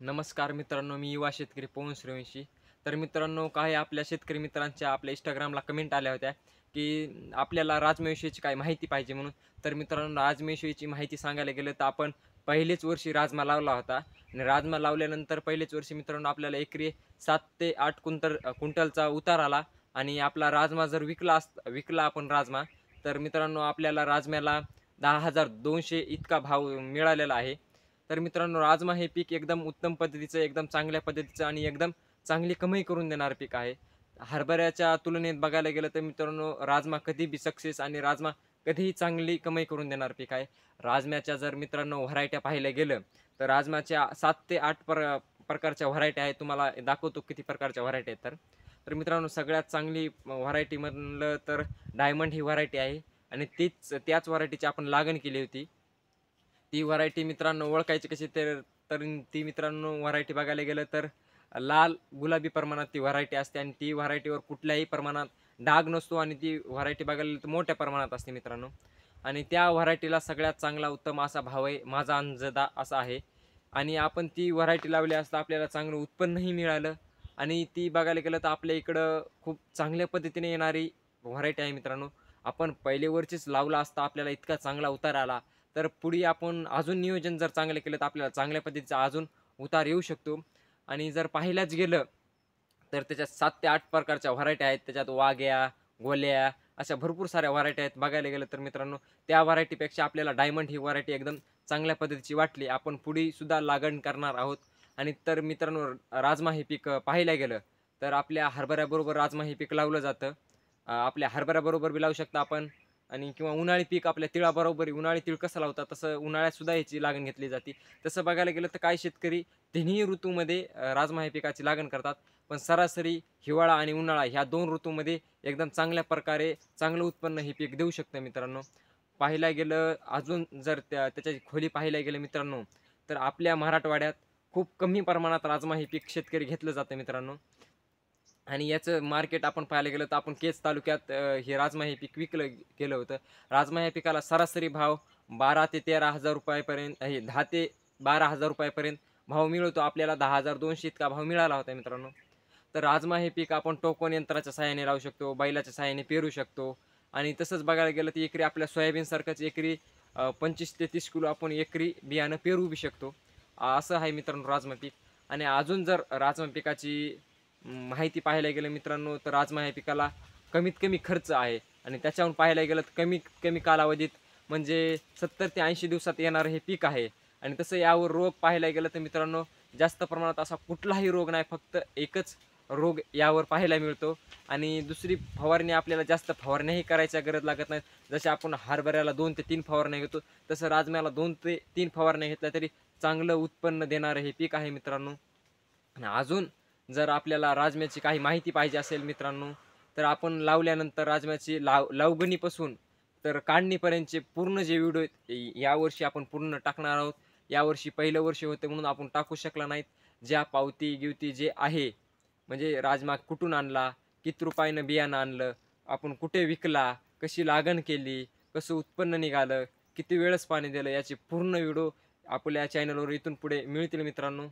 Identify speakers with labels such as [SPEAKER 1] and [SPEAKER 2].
[SPEAKER 1] नमस्कार मित्रांनो, मी युवा शेतकरी पवन सूर्यवंशी. तर मित्रांनो, काही आपल्या शेतकरी मित्रांच्या आपल्या Instagramला कमेंट आल्या होत्या, की आपल्याला राजमाविषयीची काही माहिती पाहिजे म्हणून. तर मित्रांनो, राजमाविषयीची माहिती सांगायला गेलं तर आपण पहिलेच वर्षी राजमा लावला होता आणि राजमा लावल्यानंतर पहिलेच वर्षी मित्रांनो आपल्याला एकरी 7 ते 8 क्विंटलचा उतार आला आणि आपला राजमा जर विकला आपण राजमा, तर मित्रांनो आपल्याला राजम्याला 10,200 इतका भाव मिळालेला आहे. तर मित्रांनो, राजमा हे पीक एकदम उत्तम पद्धतीचं, एकदम चांगल्या पद्धतीचं आणि एकदम चांगली कमाई करून देणारं पीक आहे. हरभऱ्याच्या तुलनेत बघायला गेलं तर मित्रांनो, राजमा कधी बी सक्सेस आणि राजमा कधीही चांगली कमाई करून देणारं पीक आहे. राजम्याच्या जर मित्रांनो व्हरायट्या पाहायला गेलं, तर राजमाच्या 7 ते 8 प्रकारच्या व्हरायट्या आहेत. तुम्हाला दाखवतो किती प्रकारच्या व्हरायटी आहेत तर. तर मित्रांनो, सगळ्यात चांगली व्हरायटी म्हणलं तर डायमंड ही व्हरायटी आहे आणि त्याच व्हरायटीची आपण लागण केली होती. ती व्हरायटी मित्रांनो ओळखायची कशी तर ती मित्रांनो व्हरायटी बघायला गेलं तर लाल गुलाबी प्रमाणात ती व्हरायटी असते आणि ती व्हरायटीवर कुठल्याही प्रमाणात डाग नसतो आणि ती व्हरायटी बघायला गेलं तर मोठ्या प्रमाणात असते मित्रांनो. आणि त्या व्हरायटीला सगळ्यात चांगला उत्तम असा भाव आहे, माझा अंदाजा असा आहे. आणि आपण ती व्हरायटी लावली असता आपल्याला चांगलं उत्पन्नही मिळालं आणि ती बघायला गेलं तर आपल्या इकडं खूप चांगल्या पद्धतीने येणारी व्हरायटी आहे मित्रांनो. आपण पहिले वर्षीच लावला असता आपल्याला इतका चांगला उतार आला, तर पुढे आपण अजून नियोजन जर चांगलं केलं तर आपल्याला चांगल्या पद्धतीचा अजून उतार येऊ शकतो. आणि जर पाहायलाच गेलं तर त्याच्यात 7 ते 8 प्रकारच्या व्हरायटी आहेत. त्याच्यात वाघ्या, गोल्या अशा भरपूर साऱ्या व्हरायटी आहेत. बघायला गेलं तर मित्रांनो, त्या व्हरायटीपेक्षा आपल्याला डायमंड ही व्हरायटी एकदम चांगल्या पद्धतीची वाटली. आपण पुढे सुद्धा लागण करणार आहोत. आणि तर मित्रांनो, राजमा हे पीक पाहायला गेलं तर आपल्या हरभऱ्याबरोबर राजमा हे पीक लावलं जातं. आपल्या हरभऱ्याबरोबर बी लावू शकता आपण आणि किंवा उन्हाळी पीक आपल्या तिळाबरोबर उन्हाळी तीळ कसं लावतात तसं उन्हाळ्यात सुद्धा याची लागण घेतली जाते. तसं बघायला गेलं तर काही शेतकरी तिन्ही ऋतूमध्ये राजमा या पिकाची लागण करतात. पण सरासरी हिवाळा आणि उन्हाळा ह्या 2 ऋतूमध्ये एकदम चांगल्या प्रकारे चांगलं उत्पन्न हे पीक देऊ शकतं मित्रांनो. पाहायला गेलं अजून जर त्याच्याची खोली पाहायला गेलं मित्रांनो, तर आपल्या मराठवाड्यात खूप कमी प्रमाणात राजमा हे पीक शेतकरी घेतलं जातं मित्रांनो. आणि याचं मार्केट आपण पाहायला गेलं तर आपण केज तालुक्यात हे राजमा हे पीक विकलं गेलं होतं. राजमा या पिकाला सरासरी भाव 12,000 ते 13,000 रुपयापर्यंत हे 10,000 ते 12,000 रुपयापर्यंत भाव मिळतो. आपल्याला 10,200 इतका भाव मिळाला होता मित्रांनो. तर राजमा हे पीक आपण टोकन यंत्राच्या सहाय्याने लावू शकतो, बैलाच्या सहाय्याने पेरू शकतो आणि तसंच बघायला गेलं तर एकरी आपल्या सोयाबीनसारखंच एकरी 25 ते 30 किलो आपण एकरी बियाणं पेरू बी शकतो. असं आहे मित्रांनो राजमा पीक. आणि अजून जर राजमा पिकाची माहिती पाहायला गेलं मित्रांनो, तर राजमा या पिकाला कमीत कमी खर्च आहे आणि त्याच्याहून पाहायला गेलं तर कमीत कमी कालावधीत म्हणजे 70 ते 80 दिवसात येणारं हे पीक आहे. आणि तसं यावर रोग पाहायला गेलं तर मित्रांनो, जास्त प्रमाणात असा कुठलाही रोग नाही, फक्त एकच रोग यावर पाहायला मिळतो. आणि दुसरी फवारणी आपल्याला जास्त फवारण्याही करायच्या गरज लागत नाहीत. जसे आपण हरभऱ्याला 2 ते 3 फवारण्या घेतो, तसं राजम्याला 2 ते 3 फवारण्या घेतल्या तरी चांगलं उत्पन्न देणारं हे पीक आहे मित्रांनो. आणि अजून जर आपल्याला राजम्याची काही माहिती पाहिजे असेल मित्रांनो, तर आपण लावल्यानंतर राजम्याची लावगणीपासून तर काढणीपर्यंतचे पूर्ण जे व्हिडिओ आहेत यावर्षी आपण पूर्ण टाकणार आहोत. यावर्षी पहिलं वर्ष होतं म्हणून आपण टाकू शकला नाहीत. ज्या पावती-गिवती जे आहे, म्हणजे राजमा कुठून आणला, किती रुपयानं बियाणं आणलं, आपण कुठे विकला, कशी लागण केली, कसं उत्पन्न निघालं, किती वेळेस पाणी दिलं, याचे पूर्ण व्हिडिओ आपल्या चॅनलवर इथून पुढे मिळतील मित्रांनो.